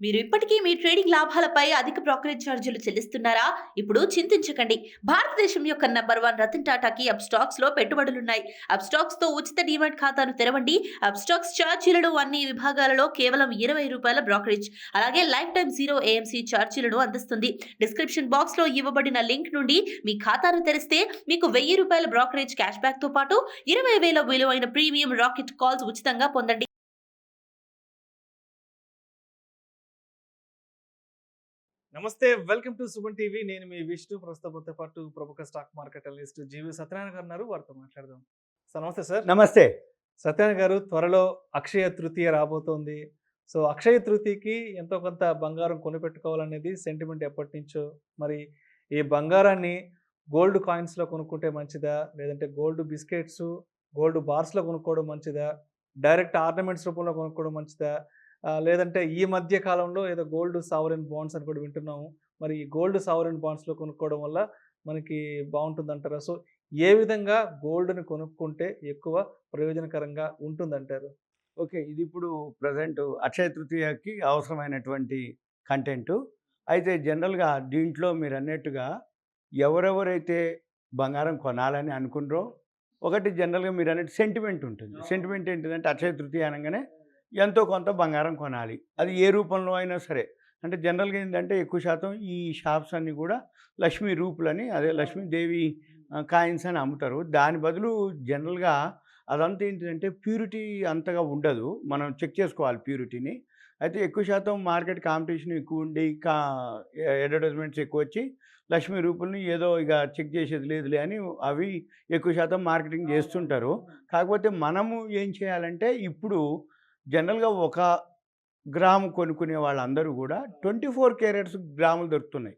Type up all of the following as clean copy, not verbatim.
మీరు ఇప్పటికీ మీ ట్రేడింగ్ లాభాలపై అధిక బ్రోకరేజ్ ఛార్జీలు చెల్లిస్తున్నారా? ఇప్పుడు చింతించకండి. భారతదేశం యొక్క నంబర్ 1 రతన్ టాటాకి అప్‌స్టాక్స్ లో పెట్టుబడులున్నాయి. అప్‌స్టాక్స్ తో ఉచిత డీమాట్ ఖాతాను తెరవండి. అప్‌స్టాక్స్ ఛార్జీలను అన్ని విభాగాలలో కేవలం ₹20 బ్రోకరేజ్. అలాగే లైఫ్ టైమ్ జీరో ఏఎంసీ ఛార్జీలను అందిస్తుంది. డిస్క్రిప్షన్ బాక్స్ లో ఇవ్వబడిన లింక్ నుండి మీ ఖాతాను తెరిస్తే మీకు ₹1000 బ్రోకరేజ్ క్యాష్ బ్యాక్ తో పాటు 20,000 విలువైన ప్రీమియం రాకెట్ కాల్స్ ఉచితంగా పొందండి. నమస్తే, వెల్కమ్ టు సుమన్ టీవీ. నేను మీ విష్ణు. ప్రస్తుతంతో పాటు ప్రముఖ స్టాక్ మార్కెట్ అనలిస్ట్ GVSatyanarayana గారు ఉన్నారు. వారితో మాట్లాడదాం. సార్ నమస్తే. సార్ నమస్తే. సత్యనారాయణ గారు, త్వరలో అక్షయ తృతీయ రాబోతోంది. సో అక్షయ తృతీయకి ఎంతో కొంత బంగారం కొనిపెట్టుకోవాలనేది సెంటిమెంట్ ఎప్పటి నుంచో. మరి ఈ బంగారాన్ని గోల్డ్ కాయిన్స్లో కొనుక్కుంటే మంచిదా, లేదంటే గోల్డ్ బిస్కెట్స్, గోల్డ్ బార్స్లో కొనుక్కోవడం మంచిదా, డైరెక్ట్ ఆర్నమెంట్స్ రూపంలో కొనుక్కోవడం మంచిదా, లేదంటే ఈ మధ్య కాలంలో ఏదో గోల్డ్ సావరెన్ బాండ్స్ అని కూడా వింటున్నాము. మరి ఈ గోల్డ్ సావరెన్ బాండ్స్లో కొనుక్కోవడం వల్ల మనకి బాగుంటుందంటారా? సో ఏ విధంగా గోల్డ్ని కొనుక్కుంటే ఎక్కువ ప్రయోజనకరంగా ఉంటుందంటారు? ఓకే. ఇది ఇప్పుడు ప్రజెంట్ అక్షయ తృతీయకి అవసరమైనటువంటి కంటెంటు. అయితే జనరల్‌గా దీంట్లో మీరన్నట్టుగా ఎవరెవరైతే బంగారం కొనాలని అనుకున్నారో, ఒకటి జనరల్‌గా మీరన్నట్టు సెంటిమెంట్ ఉంటుంది. సెంటిమెంట్ ఏంటిదంటే అక్షయ తృతీయ అనగానే ఎంతో కొంత బంగారం కొనాలి. అది ఏ రూపంలో అయినా సరే. అంటే జనరల్‌గా ఏంటంటే ఎక్కువ శాతం ఈ షాప్స్ అన్నీ కూడా లక్ష్మీ రూపులని, అదే లక్ష్మీదేవి కాయిన్స్ అని అమ్ముతారు. దాని బదులు జనరల్‌గా అదంతా ఏంటిదంటే ప్యూరిటీ అంతగా ఉండదు. మనం చెక్ చేసుకోవాలి ప్యూరిటీని. అయితే ఎక్కువ శాతం మార్కెట్ కాంపిటీషన్ ఎక్కువ ఉండి అడ్వర్టైజ్మెంట్స్ ఎక్కువ వచ్చి లక్ష్మీ రూపుల్ని ఏదో ఇక చెక్ చేసేది లేదులే అని అవి ఎక్కువ శాతం మార్కెటింగ్ చేస్తుంటారు. కాకపోతే మనము ఏం చేయాలంటే ఇప్పుడు జనరల్‌గా ఒక గ్రాము కొనుక్కునే వాళ్ళందరూ కూడా 24 క్యారెట్స్ గ్రాములు దొరుకుతున్నాయి.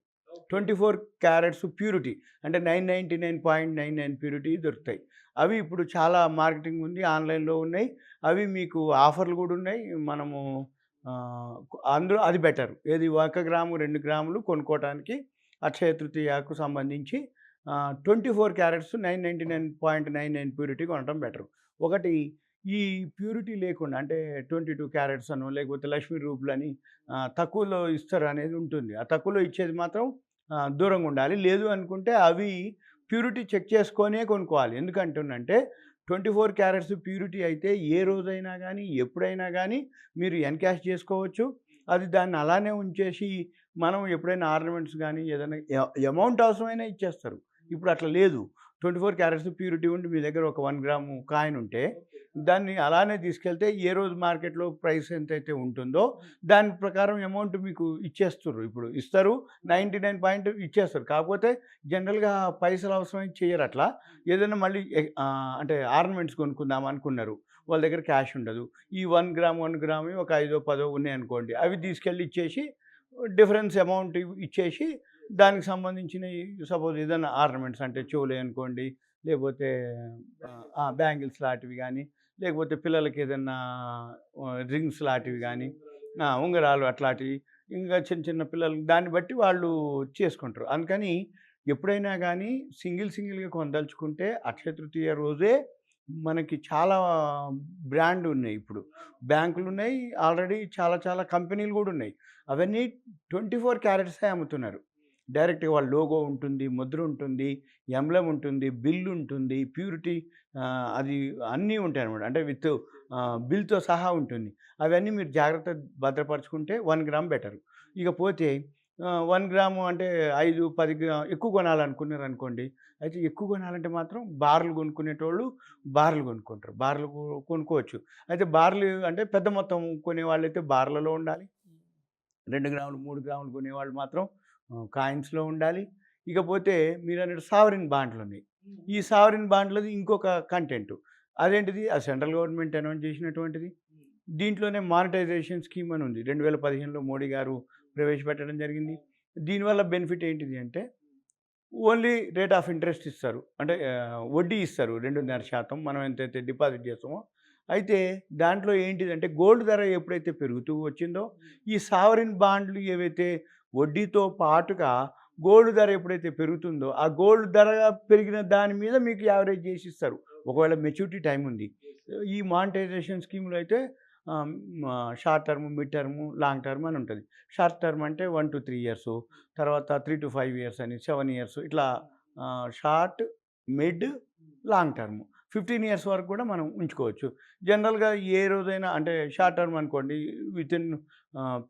24 క్యారెట్స్ ప్యూరిటీ అంటే 999.99 ప్యూరిటీ దొరుకుతాయి. అవి ఇప్పుడు చాలా మార్కెటింగ్ ఉంది, ఆన్‌లైన్‌లో ఉన్నాయి. అవి మీకు ఆఫర్లు కూడా ఉన్నాయి. మనము అందులో అది బెటర్. ఏది 1 గ్రాము, 2 గ్రాములు కొనుక్కోవటానికి అక్షయ తృతీయకు సంబంధించి 24 క్యారెట్స్ 999.99 ప్యూరిటీ కొనడం బెటర్. ఒకటి ఈ ప్యూరిటీ లేకుండా అంటే 22 క్యారెట్స్ అనో లేకపోతే లక్ష్మీ రూపులని తక్కువలో ఇస్తారు అనేది ఉంటుంది. ఆ తక్కువలో ఇచ్చేది మాత్రం దూరంగా ఉండాలి. లేదు అనుకుంటే అవి ప్యూరిటీ చెక్ చేసుకొనే కొనుక్కోవాలి. ఎందుకంటున్నంటే 24 క్యారెట్స్ ప్యూరిటీ అయితే ఏ రోజైనా కానీ ఎప్పుడైనా కానీ మీరు ఎన్‌క్యాష్ చేసుకోవచ్చు. అది దాన్ని అలానే ఉంచేసి మనం ఎప్పుడైనా ఆర్నమెంట్స్ కానీ ఏదైనా అమౌంట్ అవసరమైనా ఇచ్చేస్తారు. ఇప్పుడు అట్లా లేదు. 24 క్యారెట్స్ ప్యూరిటీ ఉండి మీ దగ్గర ఒక 1 గ్రాము కాయిన్ ఉంటే దాన్ని అలానే తీసుకెళ్తే ఏ రోజు మార్కెట్లో ప్రైస్ ఎంతైతే ఉంటుందో దాని ప్రకారం అమౌంట్ మీకు ఇచ్చేస్తుర్రు. ఇప్పుడు ఇస్తారు 99 పాయింట్ ఇచ్చేస్తారు. కాకపోతే జనరల్‌గా పైసలు అవసరమై చెయ్యరు అట్లా. ఏదైనా మళ్ళీ అంటే ఆర్నమెంట్స్ కొనుక్కుందాం అనుకున్నారు. వాళ్ళ దగ్గర క్యాష్ ఉండదు. ఈ 1 గ్రామ్ ఒక 5 10 ఉన్నాయనుకోండి. అవి తీసుకెళ్ళి ఇచ్చేసి డిఫరెన్స్ అమౌంట్ ఇచ్చేసి దానికి సంబంధించినవి సపోజ్ ఏదైనా ఆర్నమెంట్స్ అంటే చెవులే అనుకోండి, లేకపోతే బ్యాంగిల్స్ లాంటివి కానీ, లేకపోతే పిల్లలకి ఏదన్నా రింగ్స్ లాంటివి కానీ, ఉంగరాలు అట్లాంటివి, ఇంకా చిన్న చిన్న పిల్లలకి దాన్ని బట్టి వాళ్ళు చేసుకుంటారు. అందుకని ఎప్పుడైనా కానీ సింగిల్‌గా కొనదలుచుకుంటే అక్షయ తృతీయ రోజే మనకి చాలా బ్రాండ్ ఉన్నాయి. ఇప్పుడు బ్యాంకులున్నాయి. ఆల్రెడీ చాలా కంపెనీలు కూడా ఉన్నాయి. అవన్నీ 24 క్యారెట్సే అమ్ముతున్నారు. డైరెక్ట్‌గా వాళ్ళ లోగో ఉంటుంది, ముద్ర ఉంటుంది, ఎంబ్లెమ్ ఉంటుంది, బిల్ ఉంటుంది, ప్యూరిటీ అది అన్నీ ఉంటాయన్నమాట. అంటే విత్ బిల్‌తో సహా ఉంటుంది. అవన్నీ మీరు జాగ్రత్త భద్రపరుచుకుంటే 1 గ్రామ్ బెటరు. ఇకపోతే 1 గ్రాము అంటే 5, 10 ఎక్కువ కొనాలనుకున్నారనుకోండి. అయితే ఎక్కువ కొనాలంటే మాత్రం బార్లు కొనుక్కునేటోళ్ళు బార్లు కొనుక్కుంటారు. బార్లు కొనుక్కోవచ్చు. అయితే బార్లు అంటే పెద్ద మొత్తం కొనేవాళ్ళైతే బార్లలో ఉండాలి. 2 గ్రాములు, 3 గ్రాములు కొనేవాళ్ళు మాత్రం కాయిన్స్‌లో ఉండాలి. ఇకపోతే మీరన్నట్టు సావరిన్ బాండ్లున్నాయి. ఈ సావరిన్ బాండ్లది ఇంకొక కంటెంటు. అదేంటిది? ఆ సెంట్రల్ గవర్నమెంట్ అనౌన్స్ చేసినటువంటిది. దీంట్లోనే మానిటైజేషన్ స్కీమ్ అని ఉంది. 2015లో మోడీ గారు ప్రవేశపెట్టడం జరిగింది. దీనివల్ల బెనిఫిట్ ఏంటిది అంటే ఓన్లీ రేట్ ఆఫ్ ఇంట్రెస్ట్ ఇస్తారు. అంటే వడ్డీ ఇస్తారు 2.5% మనం ఎంతైతే డిపాజిట్ చేస్తామో. అయితే దాంట్లో ఏంటిదంటే గోల్డ్ ధర ఎప్పుడైతే పెరుగుతూ వచ్చిందో ఈ సావరిన్ బాండ్లు ఏవైతే వడ్డీతో పాటుగా గోల్డ్ ధర ఎప్పుడైతే పెరుగుతుందో ఆ గోల్డ్ ధర పెరిగిన దాని మీద మీకు యావరేజ్ చేసి ఇస్తారు. ఒకవేళ మెచ్యూరిటీ టైం ఉంది. ఈ మానిటైజేషన్ స్కీమ్‌లో అయితే short term, mid term, long term అని ఉంటుంది. షార్ట్ టర్మ్ అంటే 1 to 3 ఇయర్స్, తర్వాత 3 to 5 ఇయర్స్ అని, 7 ఇయర్స్ ఇట్లా short, mid, long term 15 years వరకు కూడా మనం ఉంచుకోవచ్చు. జనరల్గా ఏ రోజైనా అంటే షార్ట్ టర్మ్ అనుకోండి, వితిన్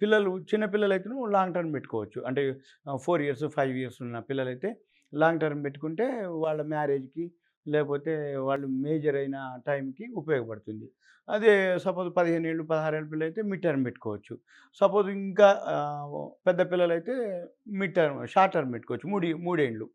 పిల్లలు చిన్న పిల్లలైతే లాంగ్ టర్మ్ పెట్టుకోవచ్చు. అంటే 4 ఇయర్స్ 5 ఇయర్స్ ఉన్న పిల్లలైతే లాంగ్ టర్మ్ పెట్టుకుంటే వాళ్ళ మ్యారేజ్కి లేకపోతే వాళ్ళు మేజర్ అయిన టైంకి ఉపయోగపడుతుంది. అదే సపోజ్ 15 ఏళ్ళు 16 ఏళ్ళ పిల్లలైతే మిడ్ టర్మ్ పెట్టుకోవచ్చు. సపోజ్ ఇంకా పెద్ద పిల్లలైతే మిడ్ టర్మ్ షార్ట్ టర్మ్ పెట్టుకోవచ్చు 3 ఏళ్ళు.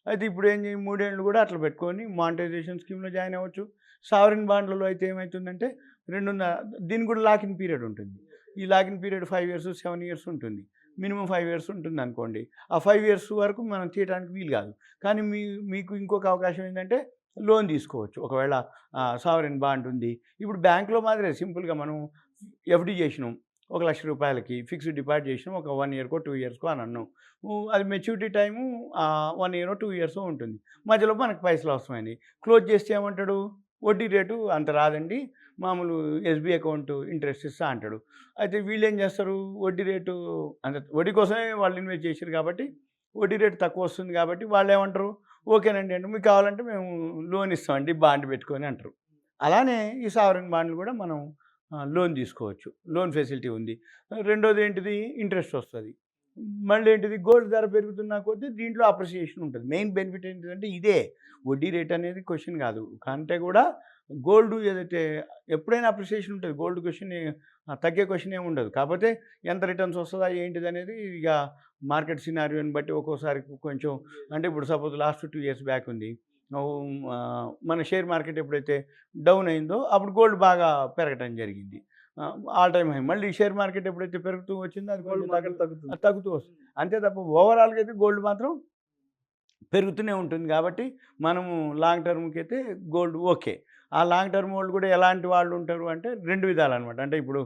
అయితే ఇప్పుడు ఏం చేయి 3 ఏళ్ళు కూడా అట్లా పెట్టుకొని మానిటైజేషన్ స్కీమ్‌లో జాయిన్ అవ్వచ్చు. సావరిన్ బాండ్లలో అయితే ఏమవుతుందంటే 2.5 దీనికి కూడా లాక్ ఇన్ పీరియడ్ ఉంటుంది. ఈ lock in period 5 years 7 years ఉంటుంది. మినిమమ్ 5 ఇయర్స్ ఉంటుందనుకోండి. ఆ 5 ఇయర్స్ వరకు మనం తీయడానికి వీలు కాదు. కానీ మీకు ఇంకొక అవకాశం ఏంటంటే లోన్ తీసుకోవచ్చు. ఒకవేళ సావరిన్ బాండ్ ఉంది. ఇప్పుడు బ్యాంక్‌లో మాదిరే సింపుల్‌గా మనం ఎఫ్‌డి చేసినాం. ₹1,00,000కి ఫిక్స్డ్ డిపాజిట్ చేసినాం. ఒక 1 ఇయర్‌కో 2 ఇయర్స్‌కో అని అన్నాం. అది మెచ్యూరిటీ టైము 1 ఇయరో 2 ఇయర్సో ఉంటుంది. మధ్యలో మనకు పైసలు అవసరమైనయి. క్లోజ్ చేస్తే ఏమంటాడు? వడ్డీ రేటు అంత రాదండి. మామూలు ఎస్‌బీ అకౌంట్ ఇంట్రెస్ట్ ఇస్తా అంటాడు. అయితే వీళ్ళేం చేస్తారు? వడ్డీ రేటు అంటే వడ్డీ కోసమే వాళ్ళు ఇన్వెస్ట్ చేసిర్రు కాబట్టి వడ్డీ రేటు తక్కువ వస్తుంది కాబట్టి వాళ్ళేమంటారు? ఓకేనండి అంటే మీకు కావాలంటే మేము లోన్ ఇస్తామండి బాండ్ పెట్టుకొని అంటారు. అలానే ఈ సావరిన్ బాండ్లు కూడా మనం లోన్ తీసుకోవచ్చు. లోన్ ఫెసిలిటీ ఉంది. రెండోది ఏంటిది? ఇంట్రెస్ట్ వస్తది. మళ్ళీ ఏంటిది? గోల్డ్ ధర పెరుగుతున్న కొద్దీ దీంట్లో అప్రిసియేషన్ ఉంటుంది. మెయిన్ బెనిఫిట్ ఏంటిదంటే ఇదే. వడ్డీ రేట్ అనేది క్వెషన్ కాదు. కంటే కూడా గోల్డ్ ఏదైతే ఎప్పుడైనా అప్రిసియేషన్ ఉంటుంది. గోల్డ్ క్వెషన్ తగ్గే క్వెషన్ ఏమి ఉండదు. కాకపోతే ఎంత రిటర్న్స్ వస్తదా ఏంటిదనేది ఇక మార్కెట్ సినారియోని బట్టి ఒక్కోసారి కొంచెం అంటే ఇప్పుడు సపోజ్ లాస్ట్ 2 ఇయర్స్ బ్యాక్ ఉంది. మన షేర్ మార్కెట్ ఎప్పుడైతే డౌన్ అయిందో అప్పుడు గోల్డ్ బాగా పెరగటం జరిగింది. All time high. మళ్ళీ షేర్ మార్కెట్ ఎప్పుడైతే పెరుగుతూ వచ్చిందో అది గోల్డ్ కొంచెం మార్కెట్ తగ్గుతుంది. తగ్గుతూ వస్తుంది. అంతే తప్ప ఓవరాల్‌గా అయితే గోల్డ్ మాత్రం పెరుగుతూనే ఉంటుంది. కాబట్టి మనము లాంగ్ టర్మ్‌కి అయితే గోల్డ్ ఓకే. ఆ లాంగ్ టర్మ్ వాళ్ళు కూడా ఎలాంటి వాళ్ళు ఉంటారు అంటే 2 విధాలనమాట. అంటే ఇప్పుడు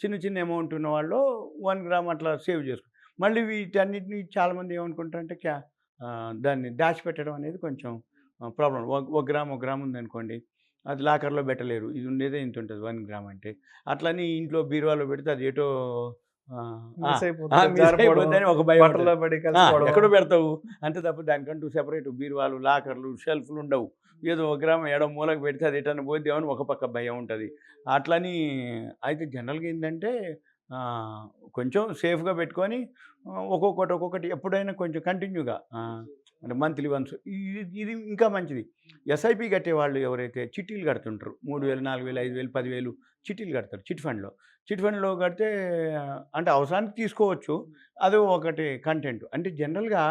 చిన్న చిన్న అమౌంట్ ఉన్న వాళ్ళు 1 గ్రామ్ అట్లా సేవ్ చేసుకుంటారు. మళ్ళీ వీటన్నిటిని చాలామంది ఏమనుకుంటారంటే దాన్ని దాచిపెట్టడం అనేది కొంచెం ప్రాబ్లమ్. ఒక గ్రామ్ ఉందనుకోండి. అది లాకర్‌లో పెట్టలేరు. ఇది ఉండేదే ఇంత ఉంటుంది 1 గ్రామ్ అంటే. అట్లని ఇంట్లో బీరువాలో పెడితే అది ఎటో మిస్ మిస్ జారిపోవడం, అయిపోద్దని ఒక భయం బట్టల్లో ఉంటది. పడి కలిసిపోవడం. ఎక్కడో పెడతావు. అంతే తప్ప దానికంటూ సెపరేట్ బీరువాలు, లాకర్లు, షెల్ఫ్‌లు ఉండవు. ఏదో ఒక గ్రామ్ ఎడో మూలకు పెడితే అది ఎటన్నా పోద్దేమో అని ఒక పక్క భయం ఉంటది. అట్లని అయితే జనరల్‌గా ఏందంటే కొంచెం సేఫ్‌గా పెట్టుకొని ఒక్కొక్కటి ఎప్పుడైనా కొంచెం కంటిన్యూగా అంటే మంత్లీ వన్స్ ఇది ఇంకా మంచిది. ఎస్ఐపి కట్టేవాళ్ళు ఎవరైతే చిట్టీలు కడుతుంటారు. 3,000, 4,000, 5,000, 10,000 చిట్టీలు కడతారు చిట్ ఫండ్‌లో. చిట్ ఫండ్‌లో కడితే అంటే అవసరానికి తీసుకోవచ్చు. అది ఒకటి కంటెంట్. అంటే జనరల్‌గా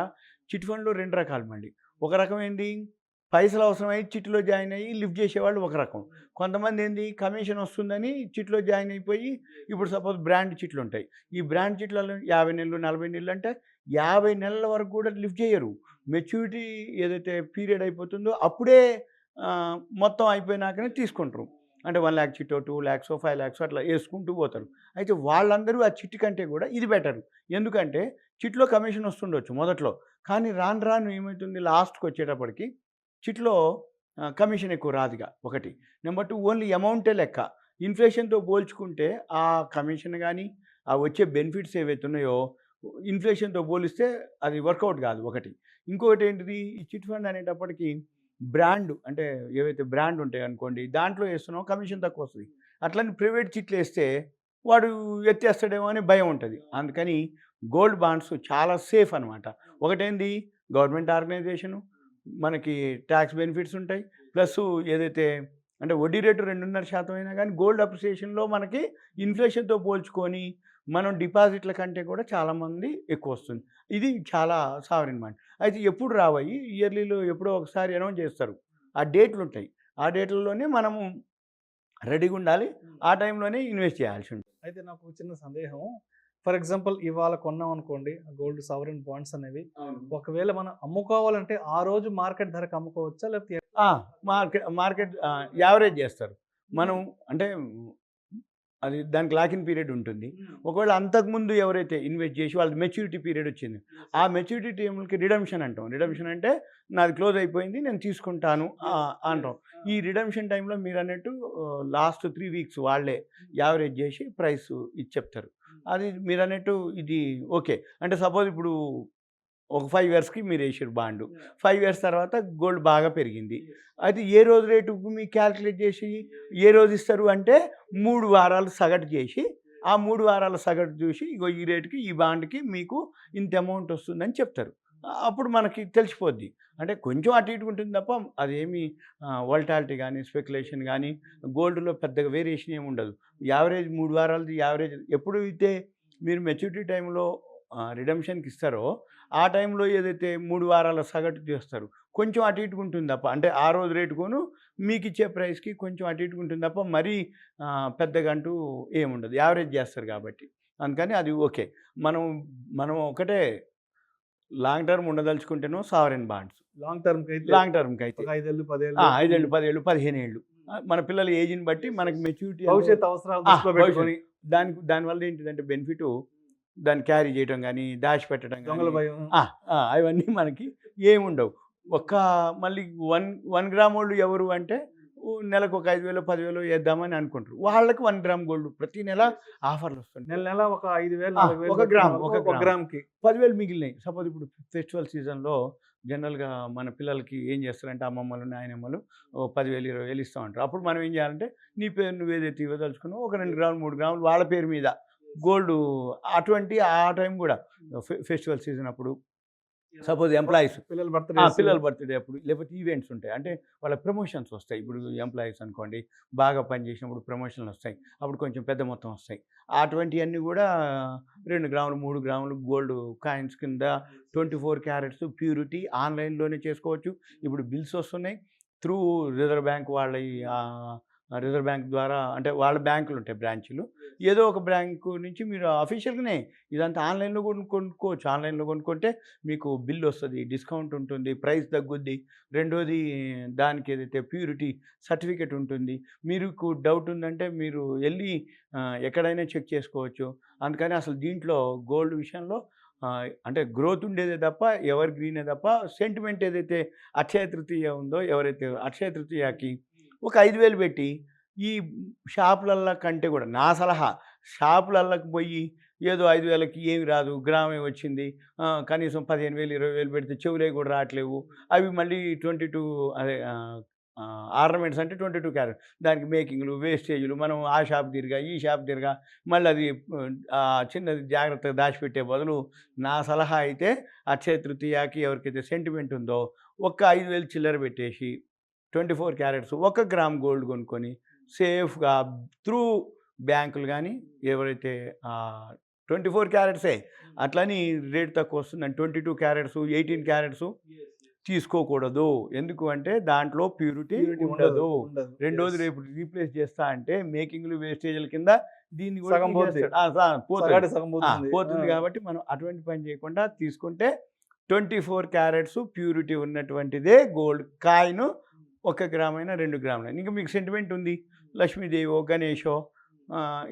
చిట్ ఫండ్‌లో 2 రకాలు మళ్ళీ. ఒక రకం ఏంది? పైసలు అవసరమై చిట్‌లో జాయిన్ అయ్యి లిఫ్ట్ చేసేవాళ్ళు ఒక రకం. కొంతమంది ఏంది? కమిషన్ వస్తుందని చిట్‌లో జాయిన్ అయిపోయి ఇప్పుడు సపోజ్ బ్రాండ్ చిట్లుంటాయి. ఈ బ్రాండ్ చిట్లలో 50 నెలలు, 40 నెలలు అంటే 50 నెలల వరకు కూడా లిఫ్ట్ చేయరు. మెచ్యూరిటీ ఏదైతే పీరియడ్ అయిపోతుందో అప్పుడే మొత్తం అయిపోయినాకనే తీసుకుంటారు. అంటే 1,00,000 చిట్టో, 2,00,000, 5,00,000 అట్లా యేసుకుంటూ పోతారు. అయితే వాళ్ళందరూ ఆ చిట్ కంటే కూడా ఇది బెటర్. ఎందుకంటే చిట్‌లో కమిషన్ వస్తుండొచ్చు మొదట్లో. కానీ రాను రాను ఏమైతుంది లాస్ట్‌కొచ్చేటప్పటికి చిట్‌లో కమిషన్ ఎక్కువ రాదిగా ఒకటి. నెంబర్ 2 ఓన్లీ అమౌంటే లెక్క. ఇన్‌ఫ్లేషన్‌తో పోల్చుకుంటే ఆ కమిషన్ గానీ, ఆ వచ్చే బెనిఫిట్స్ ఏవైతే ఉన్నాయో ఇన్‌ఫ్లేషన్‌తో పోలిస్తే అది వర్కౌట్ కాదు ఒకటి. ఇంకొకటి ఏంటిది? ఈ చిట్ ఫండ్ అనేటప్పటికి బ్రాండ్ అంటే ఏవైతే బ్రాండ్ ఉంటాయనుకోండి, దాంట్లో ఏస్తున్నామో కమిషన్ తక్కువొస్తది. అట్లని ప్రైవేట్ చిట్లేస్తే వాడు ఎత్తేస్తాడేమో అని భయం ఉంటది. అందుకని గోల్డ్ బాండ్స్ చాలా సేఫ్ అనమాట. ఒకటేంది గవర్నమెంట్ ఆర్గనైజేషను, మనకి టాక్స్ బెనిఫిట్స్ ఉంటాయి. ప్లస్సు ఏదైతే అంటే వడ్డీ రేటు 2.5% అయినా కానీ గోల్డ్ అప్రిసియేషన్‌లో మనకి ఇన్‌ఫ్లేషన్‌తో పోల్చుకొని మనం డిపాజిట్ల కంటే కూడా చాలామంది ఎక్కువొస్తుంది. ఇది చాలా సావరిన్ బాండ్. అయితే ఎప్పుడు రావయి ఇయర్లీలో ఎప్పుడో ఒకసారి అనౌన్స్ చేస్తారు. ఆ డేట్లుంటాయి. ఆ డేట్లలోనే మనము రెడీగా ఉండాలి. ఆ టైంలోనే ఇన్వెస్ట్ చేయాల్సి ఉంటుంది. అయితే నాకు చిన్న సందేహం. ఫర్ ఎగ్జాంపుల్ ఇవాళ కొన్నాం అనుకోండి గోల్డ్ సావరిన్ బాండ్స్ అనేవి. ఒకవేళ మనం అమ్ముకోవాలంటే ఆ రోజు మార్కెట్ ధరకు అమ్ముకోవచ్చా? లేకపోతే మార్కెట్ యావరేజ్ చేస్తారు. మనం అంటే అది దానికి లాక్ ఇన్ పీరియడ్ ఉంటుంది. ఒకవేళ అంతకుముందు ఎవరైతే ఇన్వెస్ట్ చేసి వాళ్ళది మెచ్యూరిటీ పీరియడ్ వచ్చింది, ఆ మెచ్యూరిటీ టైంకి రిడమ్షన్ అంటాం. రిడమ్షన్ అంటే నాది క్లోజ్ అయిపోయింది, నేను తీసుకుంటాను అంటాం. ఈ రిడమ్షన్ టైంలో మీరు అన్నట్టు లాస్ట్ 3 వీక్స్ వాళ్ళే యావరేజ్ చేసి ప్రైస్ ఇది చెప్తారు. అది మీరు అన్నట్టు ఇది ఓకే. అంటే సపోజ్ ఇప్పుడు ఒక 5 ఇయర్స్‌కి మీరు వేసారు బాండు. 5 ఇయర్స్ తర్వాత గోల్డ్ బాగా పెరిగింది. అయితే ఏ రోజు రేటు మీకు క్యాలిక్యులేట్ చేసి ఏ రోజు ఇస్తారు అంటే 3 వారాలు సగటు చేసి, ఆ 3 వారాల సగటు చూసి ఇగో ఈ రేటుకి ఈ బాండ్‌కి మీకు ఇంత అమౌంట్ వస్తుందని చెప్తారు. అప్పుడు మనకి తెలిసిపోద్ది. అంటే కొంచెం అటు ఇటుగా ఉంటుంది తప్ప అదేమి వోల్టాలిటీ కానీ, స్పెక్యులేషన్ కానీ గోల్డ్‌లో పెద్దగా వేరియేషన్ ఏమి ఉండదు. యావరేజ్ 3 వారాలది యావరేజ్ ఎప్పుడు అయితే మీరు మెచ్యూరిటీ టైంలో రిడమ్షన్‌కి ఇస్తారో ఆ టైంలో ఏదైతే 3 వారాల సగటు చేస్తారు. కొంచెం అటు ఇటుగా ఉంటుంది తప్ప, అంటే ఆ రోజు రేటుకును మీకిచ్చే ప్రైస్‌కి కొంచెం అటు ఇటుగా ఉంటుంది తప్ప మరీ పెద్దగా అంటూ ఏముండదు. యావరేజ్ చేస్తారు కాబట్టి. అందుకని అది ఓకే. మనం మనం ఒకటే లాంగ్ టర్మ్ ఉండదలుచుకుంటేనో సావరెన్ బాండ్స్. లాంగ్ టర్మ్‌కైతే లాంగ్ టర్మ్‌కైతే ఒక 5 ఏళ్ళు, 10 5 ఏళ్ళు ఏళ్ళు, 10 ఏళ్ళు, 15 ఏళ్ళు. మన పిల్లల ఏజ్‌ని బట్టి మనకి మెచ్యూరిటీ భవిష్యత్ అవసరాలు దృష్టిలో పెట్టుకొని దానివల్ల ఏంటిదంటే బెనిఫిటు దాన్ని క్యారీ చేయటం గానీ, దాచిపెట్టడం దొంగల గానీ భయం. అవన్నీ మనకి ఏముండవు. మళ్ళీ 1 గ్రామోళ్ళు ఎవరు అంటే నెలకు ఒక 5,000, 10,000 ఏద్దామని అనుకుంటారు. వాళ్ళకి 1 గ్రామ్ గోల్డ్ ప్రతి నెల ఆఫర్లు వస్తుంటాయి. నెల నెల ఒక 5,000, 4,000 ఒక గ్రామ్, ఒక గ్రామ్‌కి 10,000 మిగిలినాయి. సపోజ్ ఇప్పుడు ఫెస్టివల్ సీజన్‌లో జనరల్‌గా మన పిల్లలకి ఏం చేస్తారంటే అమ్మమ్మలు, నాయనమ్మలు ఓ 10,000, 20,000 ఇస్తా ఉంటారు. అప్పుడు మనం ఏం చేయాలంటే నీ పేరు నువ్వేదైతే ఇవ్వదలుచుకున్నావో ఒక 2 గ్రాములు, 3 గ్రాములు వాళ్ళ పేరు మీద గోల్డు అటువంటి ఆ టైం కూడా ఫెస్టివల్ సీజన్ అప్పుడు సపోజ్ ఎంప్లాయీస్ పిల్లల పిల్లల బర్త్‌డే అప్పుడు లేకపోతే ఈవెంట్స్ ఉంటాయి. అంటే వాళ్ళ ప్రమోషన్స్ వస్తాయి. ఇప్పుడు ఎంప్లాయీస్ అనుకోండి బాగా పనిచేసినప్పుడు ప్రమోషన్‌లు వస్తాయి. అప్పుడు కొంచెం పెద్ద మొత్తం వస్తాయి. అటువంటియన్నీ కూడా 2 గ్రాములు, 3 గ్రాములు గోల్డ్ కాయిన్స్ కింద 24 క్యారెట్స్ ప్యూరిటీ ఆన్‌లైన్‌లోనే చేసుకోవచ్చు. ఇప్పుడు బిల్స్ వస్తున్నాయి. త్రూ రిజర్వ్ బ్యాంక్ వాళ్ళ రిజర్వ్ బ్యాంక్ ద్వారా, అంటే వాళ్ళ బ్యాంకులు ఉంటాయి బ్రాంచీలు. ఏదో ఒక బ్యాంకు నుంచి మీరు అఫీషియల్‌గానే ఇదంతా ఆన్‌లైన్‌లో కొనుక్కోవచ్చు. ఆన్‌లైన్‌లో కొనుక్కుంటే మీకు బిల్ వస్తది, డిస్కౌంట్ ఉంటుంది, ప్రైస్ తగ్గుద్ది. రెండోది దానికి ఏదైతే ప్యూరిటీ సర్టిఫికేట్ ఉంటుంది. మీకు డౌట్ ఉందంటే మీరు ఎళ్లి ఎక్కడైనా చెక్ చేసుకోవచ్చు. అందుకని అసలు దీంట్లో గోల్డ్ విషయంలో అంటే గ్రోత్ ఉండేదే తప్ప ఎవర్ గ్రీనే తప్ప సెంటిమెంట్ ఏదైతే అక్షయ తృతీయ ఉందో, ఎవరైతే అక్షయ తృతీయకి ఒక 5,000 పెట్టి ఈ షాపులల్ల కంటే కూడా నా సలహా షాపులల్లకి పోయి ఏదో 5,000కి ఏమి రాదు, గ్రామే వచ్చింది, కనీసం 15,000, 20,000 పెడితే చెవులే కూడా రావట్లేవు, అవి మళ్ళీ 22 అదే ఆర్నమెంట్స్ అంటే 22 క్యారెట్, దానికి మేకింగ్లు, వేస్టేజ్లు, మనం ఆ షాప్ తిరిగా ఈ షాప్ తిరిగా మళ్ళీ అది చిన్నది జాగ్రత్తగా దాచిపెట్టే బదులు నా సలహా అయితే అక్షయ తృతీయకి ఎవరికైతే సెంటిమెంట్ ఉందో ఒక్క 5,000 చిల్లర పెట్టేసి 24 క్యారెట్స్ 1 గ్రామ్ గోల్డ్ కొనుక్కొని సేఫ్‌గా త్రూ బ్యాంకులు గానీ ఎవరైతే 24 క్యారెట్సే అట్లని రేట్ తక్కువ వస్తుందని 22 క్యారెట్స్, 18 క్యారెట్స్ తీసుకోకూడదు. ఎందుకు అంటే దాంట్లో ప్యూరిటీ ఉండదు. రెండోది రేపు రీప్లేస్ చేస్తా అంటే మేకింగ్‌లు, వేస్టేజ్‌ల కింద దీన్ని కూడా సగం పోద్ది. పోతుంది కాబట్టి మనం అటువంటి పని చేయకుండా తీసుకుంటే 24 క్యారెట్స్ ప్యూరిటీ ఉన్నటువంటిదే గోల్డ్ కాయిన్. 1 గ్రామైనా 2 గ్రాములైనా. ఇంకా మీకు సెంటిమెంట్ ఉంది, లక్ష్మీదేవో, గణేషో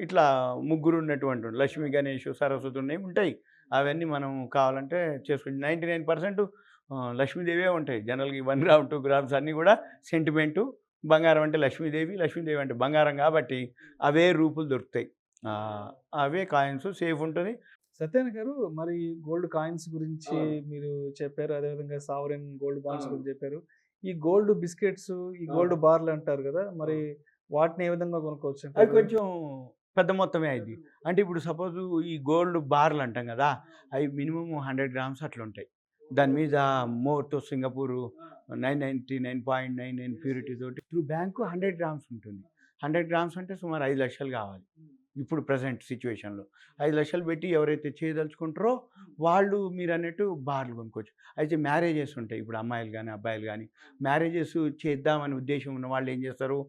ఇట్లా ముగ్గురు ఉన్నటువంటి లక్ష్మీ, గణేష్, సరస్వతి ఉంటాయి. అవన్నీ మనం కావాలంటే చేసుకోవచ్చు. 99% లక్ష్మీదేవే ఉంటాయి. జనరల్‌గా 1 గ్రామ్, 2 గ్రామ్స్ అన్నీ కూడా సెంటిమెంటు. బంగారం అంటే లక్ష్మీదేవి, లక్ష్మీదేవి అంటే బంగారం కాబట్టి అవే రూపులు దొరుకుతాయి. అవే కాయిన్స్ సేఫ్ ఉంటుంది. సత్యనారాయణ గారు, మరి గోల్డ్ కాయిన్స్ గురించి మీరు చెప్పారు. అదేవిధంగా సావరెన్ గోల్డ్ బాండ్స్ గురించి చెప్పారు. ఈ గోల్డ్ బిస్కెట్స్, ఈ గోల్డ్ బార్లు అంటారు కదా! మరి వాటిని ఏ విధంగా కొనుక్కోవచ్చు అవి కొంచెం పెద్ద మొత్తమే అయింది. అంటే ఇప్పుడు సపోజు ఈ గోల్డ్ బార్లు అంటాం కదా! అవి మినిమమ్ 100 గ్రామ్స్ అట్లా ఉంటాయి. దాని మీద మోర్తో సింగపూరు 999.99 ప్యూరిటీ తోటి త్రూ బ్యాంకు 100 గ్రామ్స్ ఉంటుంది. 100 గ్రామ్స్ అంటే సుమారు 5,00,000 కావాలి. ఇప్పుడు ప్రెజెంట్ సిట్యుయేషన్‌లో 5,00,000 పెట్టి ఎవరైతే చేయదలుచుకుంటారో వాళ్ళు మీరన్నట్టు బార్లు కొనుక్కోవచ్చు. అయితే మ్యారేజెస్ ఉంటాయి. ఇప్పుడు అమ్మాయిలు గానీ, అబ్బాయిలు గానీ మ్యారేజెస్ చేద్దామనే ఉద్దేశం ఉన్న వాళ్ళు ఏం చేస్తారు,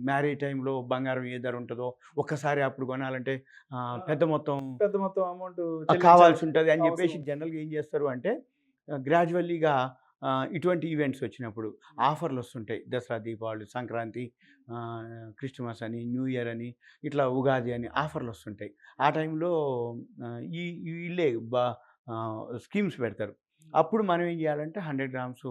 మ్యారేజ్ టైంలో బంగారం ఏ ధర ఉంటదో ఒక్కసారి అప్పుడు కొనాలంటే పెద్ద మొత్తం అమౌంట్ కావాల్సి ఉంటది అని చెప్పేసి జనరల్‌గా ఏం చేస్తారు అంటే గ్రాడ్యువల్లీగా ఇటువంటి ఈవెంట్స్ వచ్చినప్పుడు ఆఫర్లు వస్తుంటాయి. దసరా, దీపావళి, సంక్రాంతి, క్రిస్టమస్ అని, న్యూ ఇయర్ అని, ఇట్లా ఉగాది అని ఆఫర్లు వస్తుంటాయి. ఆ టైంలో వీళ్ళే స్కీమ్స్ పెడతారు. అప్పుడు మనం ఏం చేయాలంటే 100 గ్రామ్స్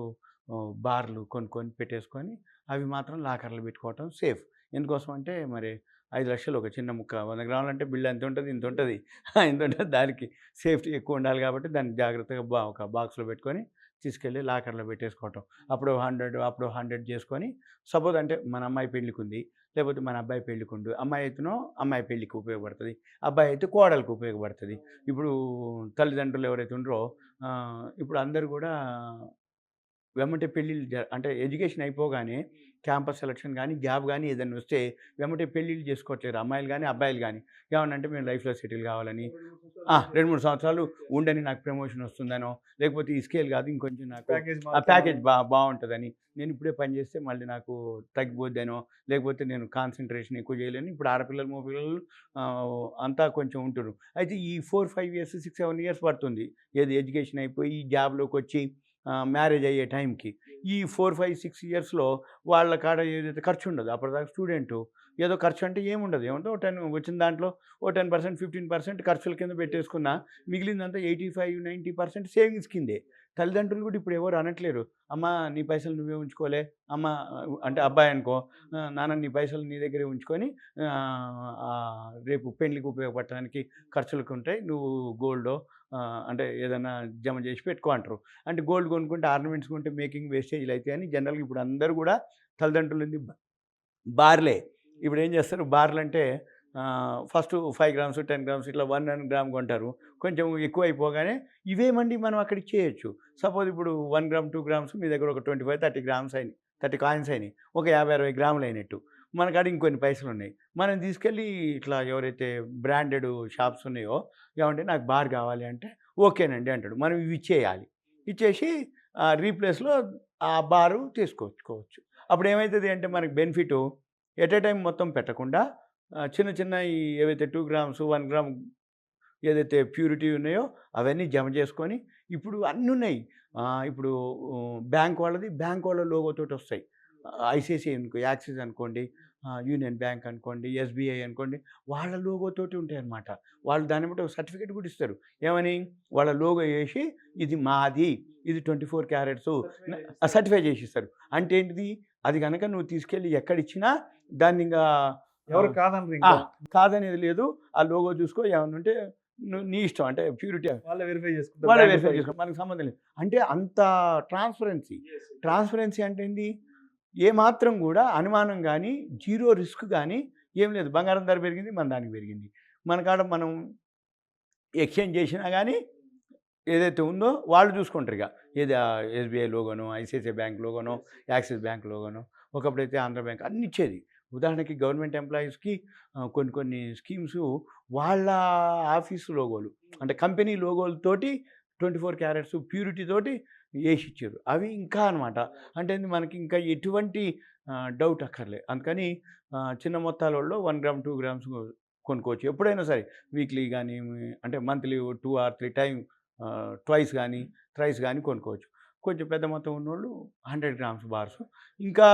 బార్లు కొనుక్కొని పెట్టేసుకొని అవి మాత్రం లాకర్లో పెట్టుకోవటం సేఫ్. ఎందుకోసం అంటే మరి 5 లక్షలు ఒక చిన్న ముక్క 100 గ్రాములు అంటే బిల్ ఎంత ఉంటుంది, ఇంత ఉంటుంది. ఇంత ఉంటుంది. దానికి సేఫ్టీ ఎక్కువ ఉండాలి కాబట్టి దాన్ని జాగ్రత్తగా ఒక బాక్స్లో పెట్టుకొని తీసుకెళ్ళి లాకర్లో పెట్టేసుకోవటం. అప్పుడు 100 చేసుకొని, సపోజ్ అంటే మన అమ్మాయి పెళ్ళికి ఉంది, లేకపోతే మన అబ్బాయి పెళ్ళికి ఉండు. అమ్మాయి అయితేనో అమ్మాయి పెళ్ళికి ఉపయోగపడుతుంది, అబ్బాయి అయితే కోడలికి ఉపయోగపడుతుంది. ఇప్పుడు తల్లిదండ్రులు ఎవరైతే ఉండరో ఇప్పుడు అందరూ కూడా వెమ్మటే పెళ్ళిళ్ళు అంటే ఎడ్యుకేషన్ అయిపోగానే క్యాంపస్ సెలక్షన్ కానీ, జాబ్ కానీ ఏదైనా వస్తే వెమ్మటే పెళ్ళిళ్ళు చేసుకోవట్లేరు అమ్మాయిలు కానీ, అబ్బాయిలు కానీ. ఏమనంటే మేము లైఫ్లో సెటిల్ కావాలని, 2-3 సంవత్సరాలు ఉండని నాకు ప్రమోషన్ వస్తుందనో, లేకపోతే ఈ స్కేల్ కాదు ఇంకొంచెం నాకు ప్యాకేజ్ బాగుంటుందని, నేను ఇప్పుడే పని చేస్తే మళ్ళీ నాకు తగ్గిపోద్దనో, లేకపోతే నేను కాన్సన్ట్రేషన్ ఎక్కువ చేయలేను. ఇప్పుడు ఆడపిల్లలు, మగపిల్లలు అంతా కొంచెం ఉంటున్నారు. అయితే ఈ 4-5 ఇయర్స్, 6-7 ఇయర్స్ పడుతుంది ఏది ఎడ్యుకేషన్ అయిపోయి జాబ్లోకి వచ్చి మ్యారేజ్ అయ్యే టైంకి. ఈ 4-5-6 ఇయర్స్లో వాళ్ళ కాడ ఏదైతే ఖర్చు ఉండదు. అప్పటిదాకా స్టూడెంటు ఏదో ఖర్చు అంటే ఏముండదు. ఏమంటే 10 వచ్చిన దాంట్లో 10%, 15% ఖర్చుల కింద పెట్టేసుకున్నా మిగిలిందంతా 85-90% సేవింగ్స్ కిందే. తల్లిదండ్రులు కూడా ఇప్పుడు ఎవరు అనట్లేరు, అమ్మ నీ పైసలు నువ్వే ఉంచుకోలే, అమ్మ అంటే అబ్బాయి అనుకో, నాన్న నీ పైసలు నీ దగ్గరే ఉంచుకొని రేపు పెళ్ళికి ఉపయోగపడటానికి ఖర్చులకు ఉంటాయి, నువ్వు గోల్డో అంటే ఏదైనా జమ చేసి పెట్టుకో అంటారు. అంటే గోల్డ్ కొనుక్కుంటే, ఆర్నమెంట్స్ కొంటే మేకింగ్ వేస్టేజ్లు అవుతాయి అని జనరల్గా ఇప్పుడు అందరూ కూడా తల్లిదండ్రులు బార్లే. ఇప్పుడు ఏం చేస్తారు, బార్లు అంటే ఫస్ట్ 5 గ్రామ్స్, 10 గ్రామ్స్ ఇట్లా 1 గ్రామ్ కొంటారు. కొంచెం ఎక్కువ అయిపోగానే ఇవేమండి మనం అక్కడికి చేయొచ్చు. సపోజ్ ఇప్పుడు 1 గ్రామ్, 2 గ్రామ్స్ మీ దగ్గర ఒక 25-30 గ్రామ్స్ అయినాయి, 30 కాయిన్స్ అయినాయి, ఒక 50-60 గ్రాములు అయినట్టు. మనకాడ ఇంకొన్ని పైసలు ఉన్నాయి. మనం తీసుకెళ్ళి ఇట్లా ఎవరైతే బ్రాండెడ్ షాప్స్ ఉన్నాయో, ఏమంటే నాకు బార్ కావాలి అంటే ఓకేనండి అంటాడు. మనం ఇవి ఇచ్చేయాలి. ఇచ్చేసి రీప్లేస్లో ఆ బారు తీసుకొచ్చుకోవచ్చు. అప్పుడు ఏమవుతుంది అంటే మనకి బెనిఫిట్ ఎట్ ఏ టైం మొత్తం పెట్టకుండా చిన్న చిన్న ఏవైతే 2 గ్రామ్స్, 1 గ్రామ్ ఏదైతే ప్యూరిటీ ఉన్నాయో అవన్నీ జమ చేసుకొని, ఇప్పుడు అన్నీ ఉన్నాయి. ఇప్పుడు బ్యాంక్ వాళ్ళ లోగోతోటి వస్తాయి. ఐసిఐసిఐ అనుకో, యాక్సిస్ అనుకోండి, యూనియన్ బ్యాంక్ అనుకోండి, ఎస్బీఐ అనుకోండి, వాళ్ళ లోగోతోటి ఉంటాయన్నమాట. వాళ్ళు దాన్ని బట్టి ఒక సర్టిఫికేట్ కూడా ఇస్తారు. ఏమని, వాళ్ళ లోగో వేసి ఇది మాది, ఇది 24 క్యారెట్స్ సర్టిఫై చేసి ఇస్తారు. అంటే ఏంటిది, అది కనుక నువ్వు తీసుకెళ్ళి ఎక్కడిచ్చినా దాన్ని ఇంకా ఎవరు కాదనరు, కాదనేది లేదు. ఆ లోగో చూసుకో, ఏమన్నా ఉంటే నీ ఇష్టం, అంటే ప్యూరిటీ వాళ్ళే వెరిఫై చేసుకుంటారు, మనకు సంబంధం లేదు. అంటే అంత ట్రాన్స్పరెన్సీ అంటే ఏంది, ఏమాత్రం కూడా అనుమానం కానీ, జీరో రిస్క్ కానీ ఏం లేదు. బంగారం ధర పెరిగింది, మన దానికి పెరిగింది. మన కాడ మనం ఎక్స్చేంజ్ చేసినా కానీ ఏదైతే ఉందో వాళ్ళు చూసుకుంటారు. ఇక ఏది ఎస్బీఐ లోగోనో, ఐసిఐసిఐ బ్యాంక్ లోగోనో, యాక్సిస్ బ్యాంక్ లోగోనో, ఒకప్పుడైతే ఆంధ్ర బ్యాంక్ అన్ని ఇచ్చేది. ఉదాహరణకి గవర్నమెంట్ ఎంప్లాయీస్కి కొన్ని స్కీమ్స్ వాళ్ళ ఆఫీసు లోగోలు, అంటే కంపెనీ లోగోలతోటి 24 క్యారెట్స్ ప్యూరిటీ తోటి వేసి ఇచ్చారు. అవి ఇంకా అనమాట. అంటే మనకి ఇంకా ఎటువంటి డౌట్ అక్కర్లే. అందుకని చిన్న మొత్తాలలో 1 గ్రామ్, 2 గ్రామ్స్ కొనుక్కోవచ్చు ఎప్పుడైనా సరే. వీక్లీ కానీ, అంటే మంత్లీ 2 or 3 టైమ్ ట్వైస్ కానీ, థ్రైస్ కానీ కొనుక్కోవచ్చు. కొంచెం పెద్ద మొత్తం ఉన్నోళ్ళు 100 గ్రామ్స్ బార్స్. ఇంకా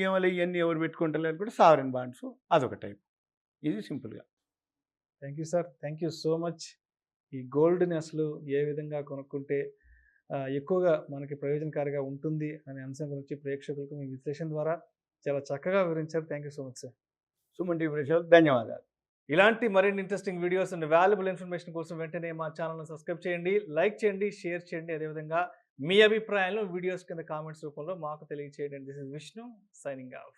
ఏమో ఇవన్నీ ఎవరు పెట్టుకుంటలేరు కూడా సావరెన్ బాండ్స్, అదొక టైప్. ఇది సింపుల్గా. Thank you sir, thank you so much. ఈ గోల్డ్ని అసలు ఏ విధంగా కొనుక్కుంటే ఎక్కువగా మనకి ప్రయోజనకారిగా ఉంటుంది అనే అంశం గురించి ప్రేక్షకులకు మీ విశ్లేషణ ద్వారా చాలా చక్కగా వివరించారు. Thank you so much sir. Suman TV ప్రేక్షకులకు ధన్యవాదాలు. ఇలాంటి మరిన్ని interesting videos and valuable information కోసం వెంటనే మా ఛానల్ని సబ్స్క్రైబ్ చేయండి, లైక్ చేయండి, షేర్ చేయండి. అదేవిధంగా మీ అభిప్రాయాలను వీడియోస్ కింద కామెంట్స్ రూపంలో మాకు తెలియజేయండి. This is Vishnu signing off.